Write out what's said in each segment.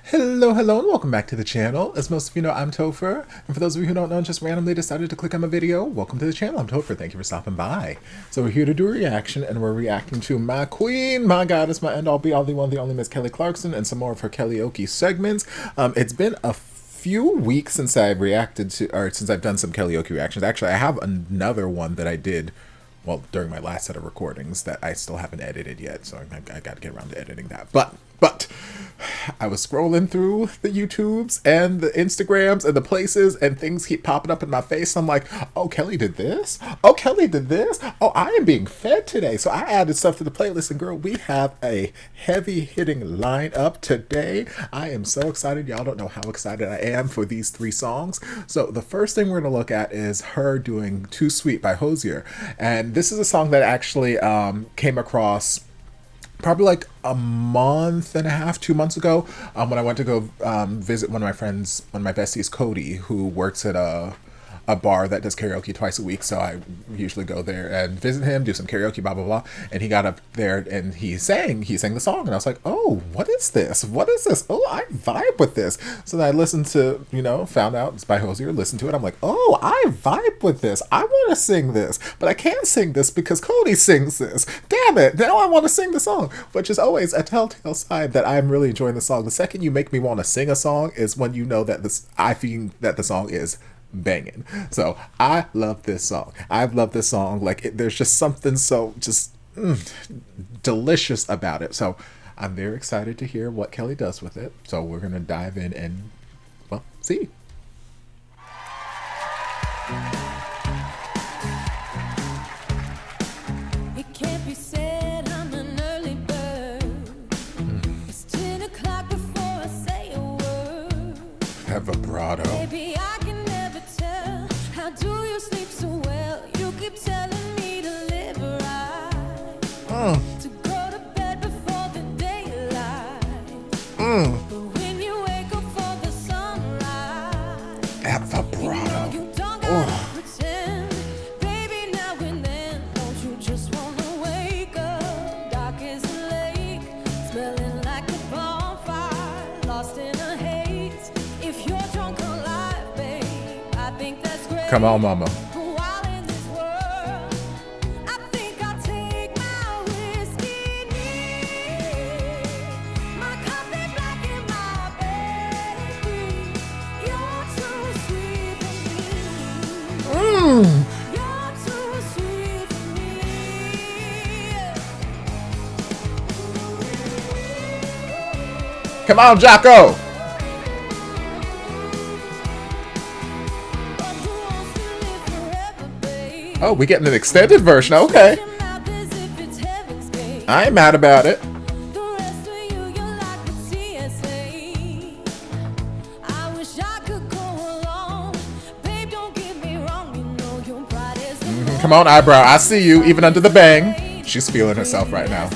Hello, and welcome back to the channel. As most of you know, I'm Topher, and for those of you who don't know, just randomly decided to click on my video, welcome to the channel. I'm Topher. Thank you for stopping by. So we're here to do a reaction, and we're reacting to my queen, my goddess, my end-all, be-all, the one, the only Miss Kelly Clarkson, and some more of her Kellyoke segments. It's been a few weeks since I've reacted to, or since I've done some Kellyoke reactions. Actually, I have another one that I did, well, during my last set of recordings that I still haven't edited yet, so I got to get around to editing that. But I was scrolling through the YouTubes and the Instagrams and the places, and things keep popping up in my face. I'm like, oh, Kelly did this? Oh, Kelly did this? Oh, I am being fed today. So I added stuff to the playlist, and girl, we have a heavy-hitting lineup today. I am so excited. Y'all don't know how excited I am for these three songs. So the first thing we're going to look at is her doing Too Sweet by Hozier. And this is a song that actually came across probably like a month and a half, 2 months ago, when I went to go visit one of my friends, one of my besties, Cody, who works at a bar that does karaoke twice a week. So I usually go there and visit him, do some karaoke, blah, blah, blah. And he got up there and he sang the song. And I was like, oh, what is this? What is this? Oh, I vibe with this. So then I listened to, found out it's by Hozier, listened to it. I'm like, oh, I vibe with this. I want to sing this, but I can't sing this because Cody sings this. Damn it. Now I want to sing the song, which is always a telltale sign that I'm really enjoying the song. The second you make me want to sing a song is when you know that I feel that the song is banging. So I love this song. I've loved this song. There's just something so just delicious about it. So I'm very excited to hear what Kelly does with it. So we're gonna dive in and, well, see. It can't be said I'm an early bird. It's 10 o'clock before I say a word. That vibrato. Baby, I can never tell. How do you sleep so well? You keep telling me to live right. To go to bed before the daylight. But when you wake up for the sunrise, That vibrato. you don't gotta pretend. Baby, now and then, don't you just wanna wake up? Dark as a lake, smelling like a bonfire, lost in a haze. If you're drunk alive, babe, I think that's great. Come on, mama. But while in this world, I think I'll take my whiskey neat. My coffee black and my bed green. You're too sweet for me. You're too sweet for me. Come on, Jocko. But who wants to live forever, babe? Oh, we getting an extended version. Okay. Your mouth as if it's heaven's gate. I ain't mad about it. The rest of you, you're like a TSA. I wish I could go along. Babe, don't get me wrong. You know your pride is a Come on, eyebrow. I see you, even under the bang. She's feeling herself right now.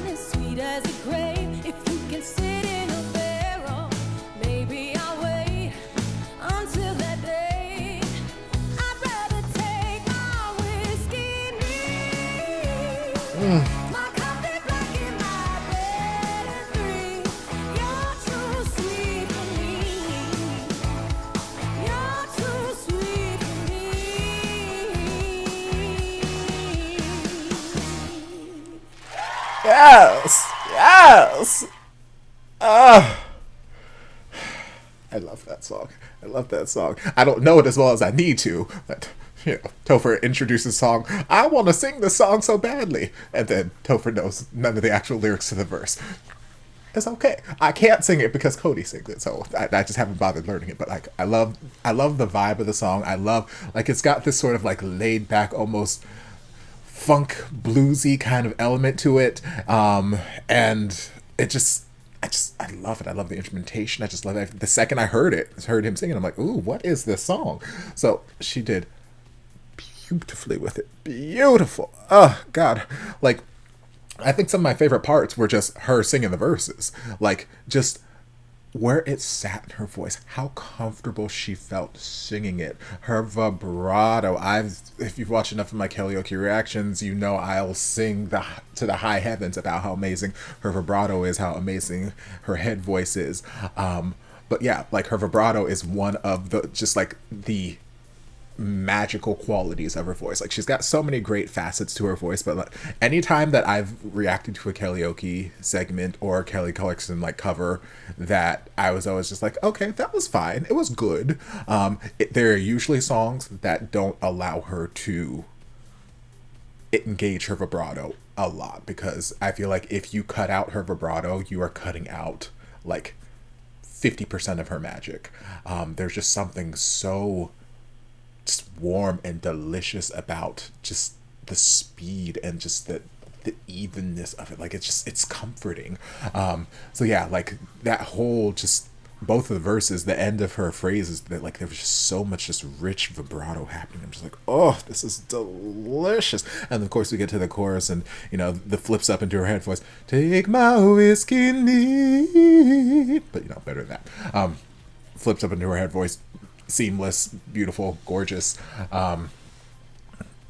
as sweet as a grape. If you can sit in a barrel, maybe I'll wait until that day. I'd rather take my whiskey neat. My coffee black and my bed at 3. You're too sweet for me. You're too sweet for me. Yes. I love that song. I love that song. I don't know it as well as I need to, but Topher introduces the song. I want to sing this song so badly, and then Topher knows none of the actual lyrics to the verse. It's okay. I can't sing it because Cody sings it, so I just haven't bothered learning it. But I love the vibe of the song. I love it's got this sort of laid back, almost funk bluesy kind of element to it, and I love it. I love the instrumentation. I just love it. The second I heard him singing, I'm like, ooh, what is this song? So she did beautifully with it. Beautiful. Oh God. I think some of my favorite parts were just her singing the verses. Just where it sat in her voice, how comfortable she felt singing it. Her vibrato. If you've watched enough of my Kellyoke reactions, you know I'll sing to the high heavens about how amazing her vibrato is, how amazing her head voice is. But yeah, like her vibrato is one of the just like the magical qualities of her voice. Like she's got so many great facets to her voice, but like, anytime that I've reacted to a Kellyoke segment or Kelly Clarkson like cover, that I was always just like, okay, that was fine, it was good. There are usually songs that don't allow her to engage her vibrato a lot, because I feel like if you cut out her vibrato, you are cutting out like 50% of her magic. There's just something so just warm and delicious about just the speed and just the evenness of it. Like it's comforting. So yeah, like that whole just both of the verses, the end of her phrases, that like there was just so much just rich vibrato happening. I'm just like, oh, this is delicious. And of course we get to the chorus, and you know the flips up into her head voice, take my whiskey neat, but you know better than that. Flips up into her head voice, seamless, beautiful, gorgeous.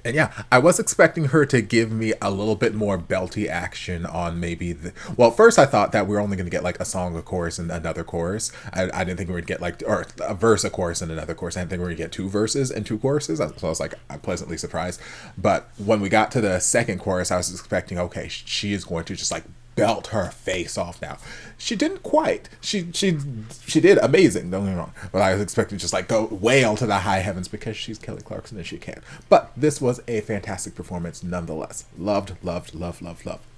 And yeah, I was expecting her to give me a little bit more belty action on maybe well, first I thought that we were only going to get like a song, a chorus, and another chorus. I didn't think we would get like, or a verse, a chorus, and another chorus. I didn't think we were going to get 2 verses and 2 choruses. So I was like, I'm pleasantly surprised. But when we got to the second chorus, I was expecting, okay, she is going to just like belt her face off now. She didn't quite. She did amazing, don't get me wrong. But I was expecting to just like go wail to the high heavens, because she's Kelly Clarkson and she can. But this was a fantastic performance nonetheless. Loved,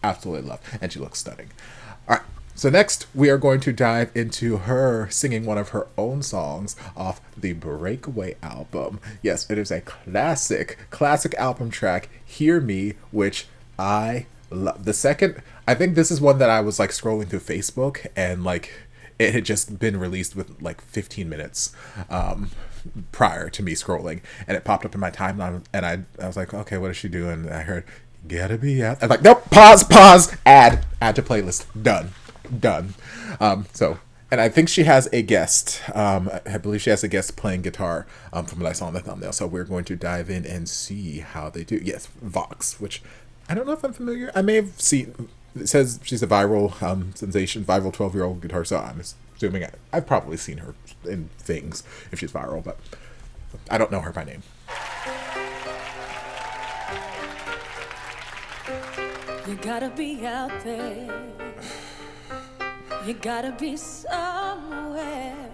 absolutely loved. And she looks stunning. All right. So next we are going to dive into her singing one of her own songs off the Breakaway album. Yes, it is a classic album track, Hear Me, which I love. The second, I think this is one that I was like scrolling through Facebook, and like it had just been released with like 15 minutes prior to me scrolling, and it popped up in my timeline, and I was like, okay, what is she doing? And I heard gotta be out. I'm like, nope, pause, add to playlist, done. So, and I think she has a guest. I believe she has a guest playing guitar from what I saw on the thumbnail. So we're going to dive in and see how they do. Yes, Vox, which I don't know if I'm familiar. I may have seen. It says she's a viral sensation, viral 12-year-old guitar. So I'm assuming I've probably seen her in things if she's viral, but I don't know her by name. You gotta be out there. You gotta be somewhere.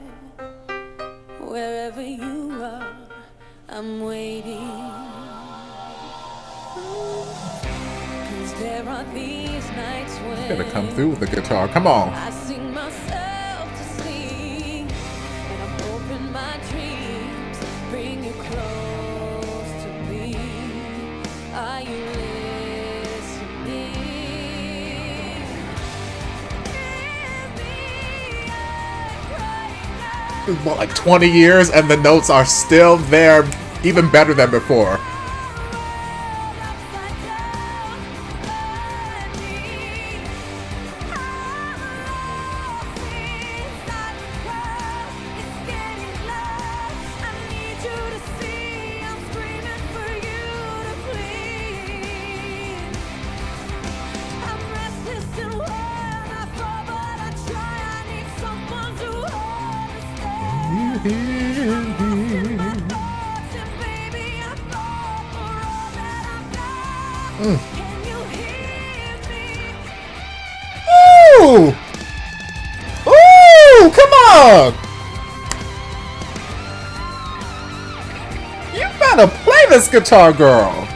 Wherever you are, I'm waiting. 'Cause there are these nights when Gotta come through with the guitar. Come on. I sing myself to sleep, and I'm hoping my dreams bring you close to me. Are you listening? It's what, like 20 years, and the notes are still there, even better than before. Ooh! Ooh! Come on! You better play this guitar, girl!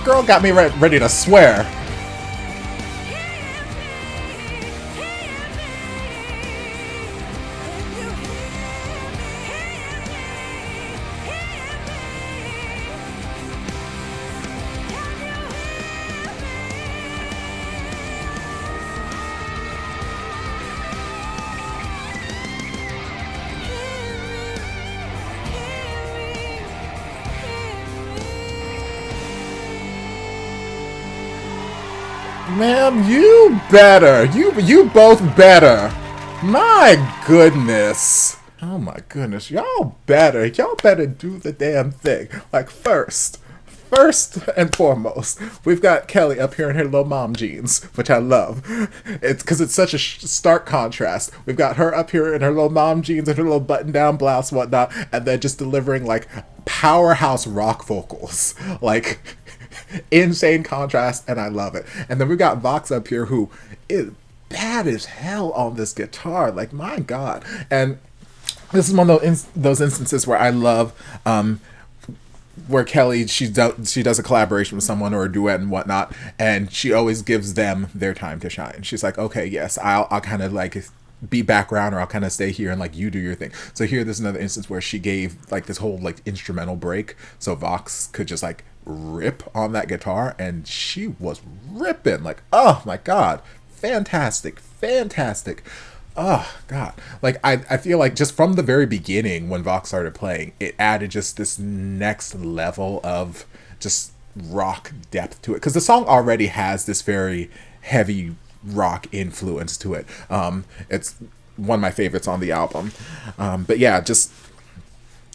Girl got me ready to swear. Ma'am, you better. You both better. My goodness. Oh my goodness. Y'all better. Y'all better do the damn thing. Like first and foremost, we've got Kelly up here in her little mom jeans, which I love. It's because it's such a stark contrast. We've got her up here in her little mom jeans and her little button-down blouse, and whatnot, and then just delivering like powerhouse rock vocals, like insane contrast, and I love it. And then we've got Vox up here who is bad as hell on this guitar. Like my God, and this is one of those instances where I love. Where Kelly, she does a collaboration with someone or a duet and whatnot, and she always gives them their time to shine. She's like, okay, yes, I'll kind of like be background, or I'll kind of stay here and like you do your thing. So here, there's another instance where she gave like this whole like instrumental break, so Vox could just like rip on that guitar, and she was ripping. Like, oh my God, fantastic. Oh God, like I feel like just from the very beginning when Vox started playing, it added just this next level of just rock depth to it, because the song already has this very heavy rock influence to it. It's one of my favorites on the album. But yeah, just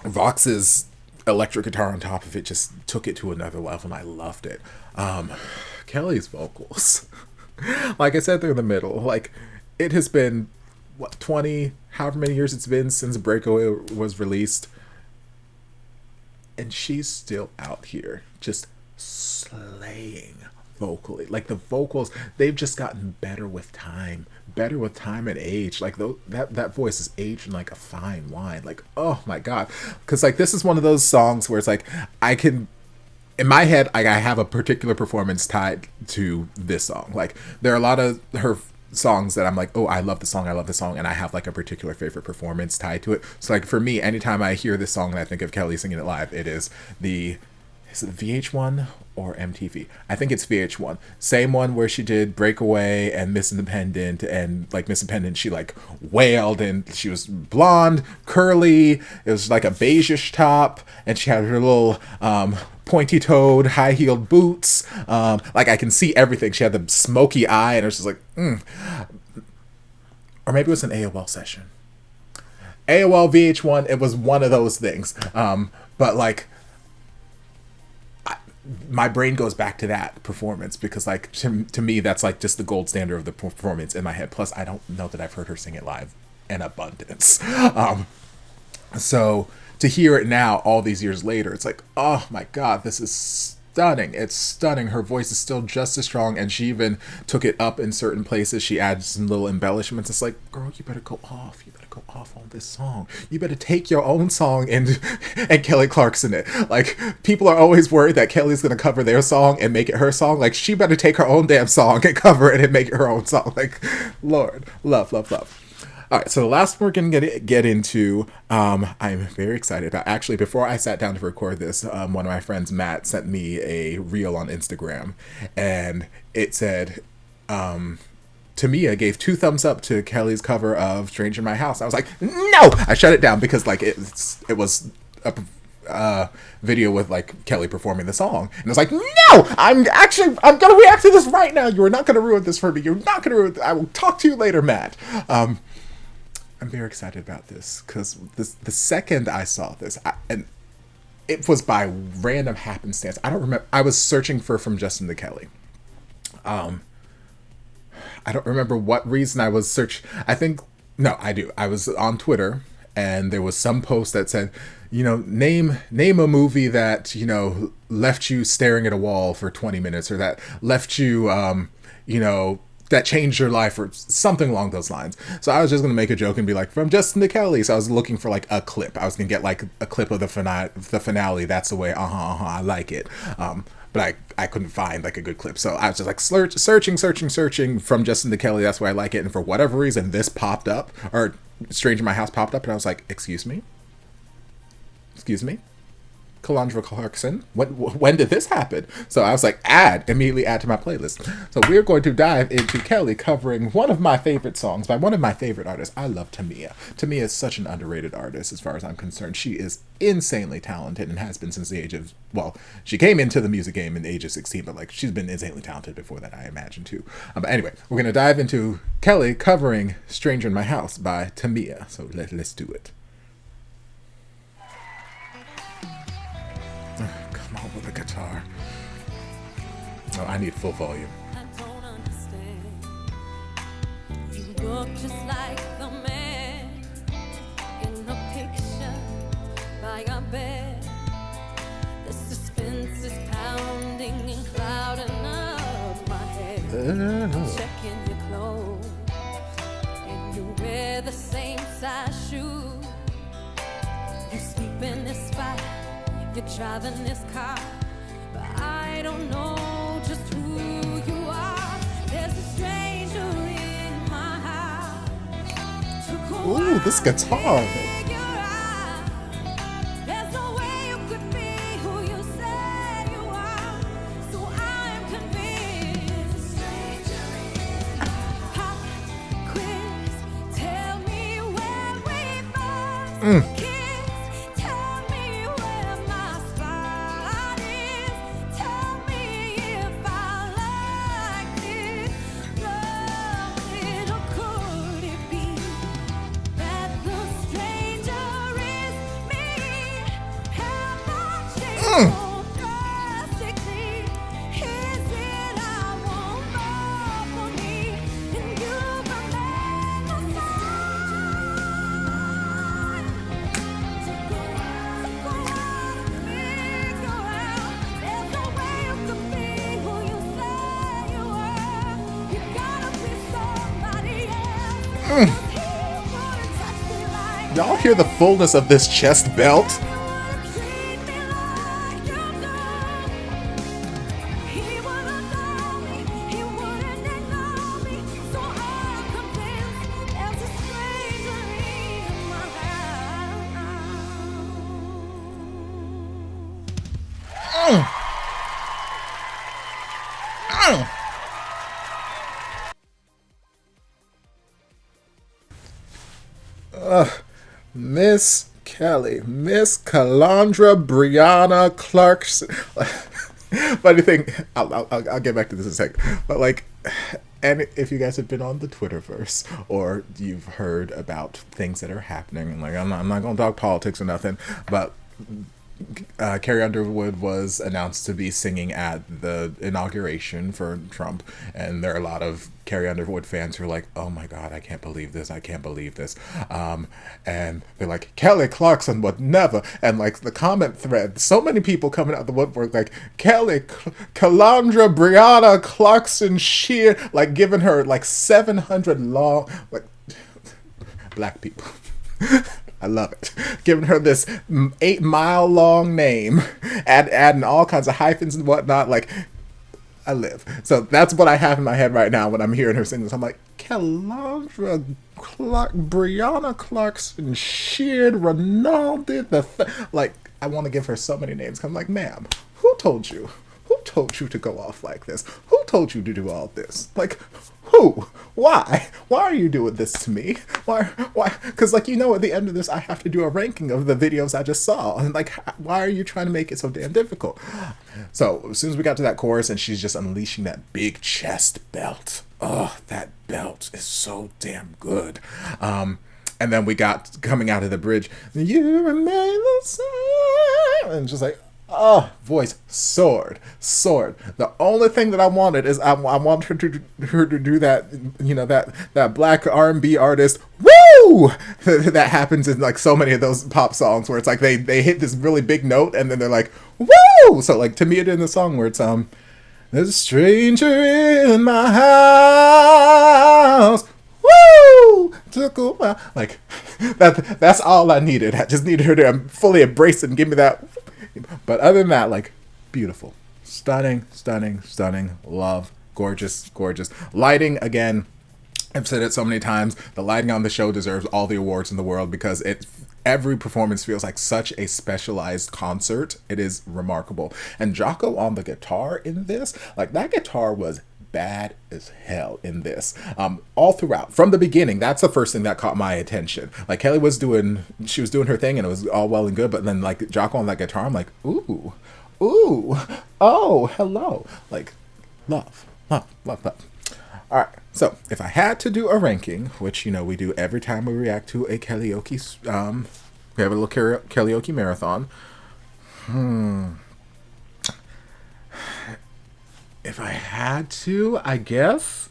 Vox's electric guitar on top of it just took it to another level, and I loved it. Kelly's vocals, like I said, they're in the middle. Like, it has been what, 20, however many years it's been since Breakaway was released, and she's still out here just slaying vocally. Like, the vocals, they've just gotten better with time and age. Like, that voice is aging like a fine wine. Like, oh my God, because like this is one of those songs where it's like I can, in my head, like, I have a particular performance tied to this song. Like, there are a lot of her songs that I'm like, oh, I love the song, and I have like a particular favorite performance tied to it. So like for me, anytime I hear this song and I think of Kelly singing it live, it is it VH1 or MTV? I think it's VH1. Same one where she did Breakaway and Miss Independent, and like Miss Independent, she like wailed, and she was blonde, curly, it was like a beigeish top, and she had her little pointy-toed, high-heeled boots. Like, I can see everything. She had the smoky eye, and it was just like, Or maybe it was an AOL session. AOL, VH1, it was one of those things. But, like, my brain goes back to that performance because, like, to me, that's, like, just the gold standard of the performance in my head. Plus, I don't know that I've heard her sing it live in abundance. So to hear it now, all these years later, it's like, oh my God, this is stunning. It's stunning. Her voice is still just as strong, and she even took it up in certain places. She adds some little embellishments. It's like, girl, you better go off. You better go off on this song. You better take your own song and Kelly Clarkson it. Like, people are always worried that Kelly's going to cover their song and make it her song. Like, she better take her own damn song and cover it and make it her own song. Like, Lord, love. All right, so the last one we're going to get into, I'm very excited about. Actually, before I sat down to record this, one of my friends, Matt, sent me a reel on Instagram, and it said, Tamia gave 2 thumbs up to Kelly's cover of Stranger in My House. I was like, no! I shut it down because, like, it was a video with, like, Kelly performing the song. And I was like, no! I'm going to react to this right now. You are not going to ruin this for me. You're not going to ruin it. I will talk to you later, Matt. I'm very excited about this because the second I saw this, and it was by random happenstance. I don't remember. I was searching for From Justin to Kelly. I don't remember what reason I was I do. I was on Twitter, and there was some post that said, name a movie that, left you staring at a wall for 20 minutes, or that left you, that changed your life, or something along those lines. So I was just going to make a joke and be like, From Justin to Kelly. So I was looking for like a clip. I was going to get like a clip of the finale. That's the way, I like it. But I couldn't find like a good clip. So I was just like searching From Justin to Kelly. That's why I like it. And for whatever reason, this popped up, or Stranger in My House popped up. And I was like, excuse me? Calandra Clarkson. When did this happen? So I was like, immediately add to my playlist. So we're going to dive into Kelly covering one of my favorite songs by one of my favorite artists. I love Tamia. Tamia is such an underrated artist as far as I'm concerned. She is insanely talented and has been since the age of, well, she came into the music game in the age of 16, but like she's been insanely talented before that, I imagine too. But anyway, we're going to dive into Kelly covering Stranger in My House by Tamia. So let's do it. Come on with the guitar. Oh, I need full volume. I don't understand. You look just like the man in the picture by your bed. The suspense is pounding and clouding up my head. I'm checking your clothes, and you wear the same size shoes. You sleep in this spot. You're driving this car, but I don't know just who you are. There's a stranger in my house. Ooh, this guitar. There's no way you could be who you say you are. So I'm convinced. Stranger in pop quiz. Tell me where we first kissed. Tell me where my spot is. Tell me if I like this. Love it, or could it be that the stranger is me? Have I changed so drastically? Is it I want more for me? And you remain the same. To go out, figure out. There's no way you could be who you say you were. You gotta be somebody else. 'Cause he wouldn't touch me like Y'all hear the fullness of this chest belt? he wouldn't treat me like you do. He wouldn't love me. He wouldn't ignore me. So I'm convinced there's a stranger in my house. Miss Kelly, Miss Calandra Brianna Clarkson. Funny thing, I'll get back to this in a sec. But like, and if you guys have been on the Twitterverse or you've heard about things that are happening, like I'm not gonna talk politics or nothing, but Carrie Underwood was announced to be singing at the inauguration for Trump, and there are a lot of Carrie Underwood fans who are like, oh my god, I can't believe this, I can't believe this. And they're like, Kelly Clarkson would never. And like the comment thread, so many people coming out of the woodwork like, Kelly, Calandra, Brianna Clarkson Sheer, like giving her like 700 long, like, black people. I love it. Giving her this 8-mile long name, adding all kinds of hyphens and whatnot. Like, I live. So that's what I have in my head right now when I'm hearing her sing this. I'm like, Calandra Brianna Clarkson, Sheard, Ronaldo, like, I want to give her so many names. I'm like, ma'am, who told you? Who told you to go off like this? Who told you to do all this? Like, who? Why? Why are you doing this to me? Why? Because, like, you know, at the end of this, I have to do a ranking of the videos I just saw. And, like, why are you trying to make it so damn difficult? So, as soon as we got to that chorus and she's just unleashing that big chest belt. Oh, that belt is so damn good. And then we got coming out of the bridge, you remain the same. And just like, oh, voice soared. The only thing that I wanted is I want her to do that, you know, that black R&B artist woo that happens in like so many of those pop songs where it's like they hit this really big note and then they're like woo. So like Tamia did in the song where it's there's a stranger in my house. Woo! Took a while. Like that's all I needed. I just needed her to fully embrace it and give me that. But other than that, like, beautiful. Stunning. Love. Gorgeous. Lighting, again, I've said it so many times, the lighting on the show deserves all the awards in the world because Every performance feels like such a specialized concert. It is remarkable. And Jocko on the guitar in this, like that guitar was bad as hell in this. All throughout, from the beginning, that's the first thing that caught my attention. Like Kelly was doing, she was doing her thing, and it was all well and good. But then like Jocko on that guitar, I'm like, ooh, ooh, oh, hello, like love, love, love, love. All right, so if I had to do a ranking, which you know we do every time we react to a Kellyoke, we have a little Kellyoke marathon. If I had to, I guess.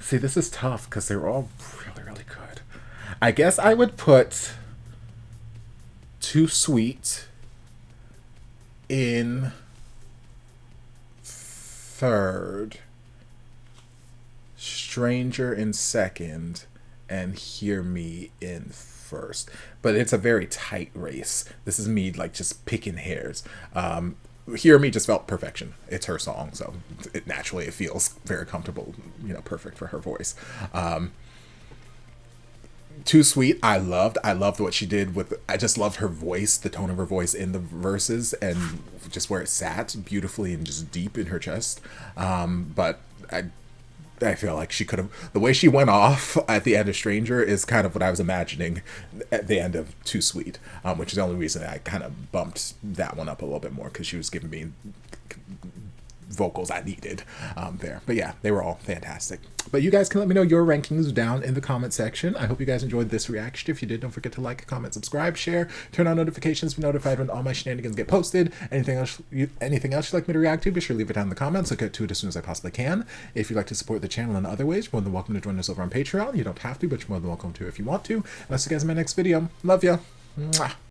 See, this is tough because they were all really, really good. I guess I would put Too Sweet in third, Stranger in second, and Hear Me in first. But it's a very tight race. This is me like just picking hairs. Hear Me just felt perfection. It's her song, so it feels very comfortable, you know, perfect for her voice. Too Sweet, I loved what she did with, I just loved her voice, the tone of her voice in the verses, and just where it sat beautifully and just deep in her chest. But I feel like she could have, the way she went off at the end of Stranger is kind of what I was imagining at the end of Too Sweet, which is the only reason I kind of bumped that one up a little bit more, because she was giving me vocals I needed there. But yeah, they were all fantastic. But you guys can let me know your rankings down in the comment section. I hope you guys enjoyed this reaction. If you did, don't forget to like, comment, subscribe, share, turn on notifications to be notified when all my shenanigans get posted. Anything else you'd like me to react to, be sure to leave it down in the comments. I'll get to it as soon as I possibly can. If you'd like to support the channel in other ways, you're more than welcome to join us over on Patreon. You don't have to, but you're more than welcome to if you want to. And I'll see you guys in my next video. Love ya. Mwah.